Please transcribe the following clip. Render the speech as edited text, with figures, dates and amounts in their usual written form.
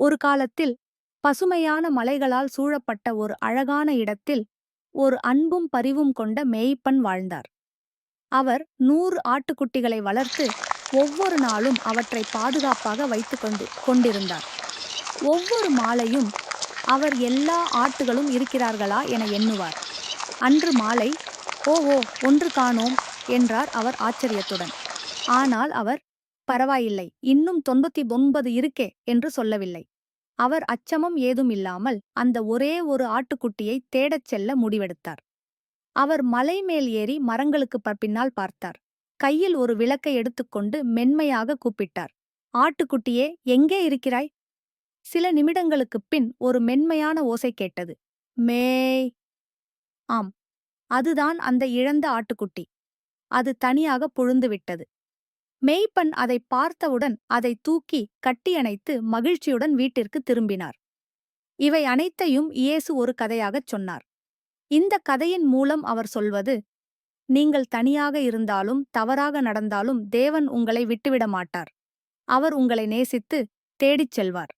ஒரு காலத்தில் பசுமையான மலைகளால் சூழப்பட்ட ஒரு அழகான இடத்தில் ஒரு அன்பும் பரிவும் கொண்ட மேய்ப்பன் வாழ்ந்தார். அவர் 100 ஆட்டுக்குட்டிகளை வளர்த்து ஒவ்வொரு நாளும் அவற்றை பாதுகாப்பாக கொண்டிருந்தார். ஒவ்வொரு மாலையும் அவர் எல்லா ஆட்டுகளும் இருக்கிறார்களா என எண்ணுவார். அன்று மாலை, "ஓஹோ, ஒன்று காணோம்" என்றார் அவர் ஆச்சரியத்துடன். ஆனால் அவர், "பரவாயில்லை, இன்னும் 99 இருக்கே" என்று சொல்லவில்லை. அவர் அச்சமும் ஏதும் இல்லாமல் அந்த ஒரே ஒரு ஆட்டுக்குட்டியை தேடச் செல்ல முடிவெடுத்தார். அவர் மலை மேல் ஏறி மரங்களுக்கு பின்னால் பார்த்தார். கையில் ஒரு விளக்கை எடுத்துக்கொண்டு மென்மையாக கூப்பிட்டார். "ஆட்டுக்குட்டியே, எங்கே இருக்கிறாய்?" சில நிமிடங்களுக்குப் பின் ஒரு மென்மையான ஓசை கேட்டது. "மேய்." ஆம், அதுதான் அந்த இழந்த ஆட்டுக்குட்டி. அது தனியாக புழுந்துவிட்டது. மேய்ப்பன் அதை பார்த்தவுடன் அதை தூக்கி கட்டியணைத்து மகிழ்ச்சியுடன் வீட்டிற்கு திரும்பினார். இவை அனைத்தையும் இயேசு ஒரு கதையாகச் சொன்னார். இந்த கதையின் மூலம் அவர் சொல்வது, நீங்கள் தனியாக இருந்தாலும் தவறாக நடந்தாலும் தேவன் உங்களை விட்டுவிட மாட்டார். அவர் உங்களை நேசித்து தேடிச் செல்வார்.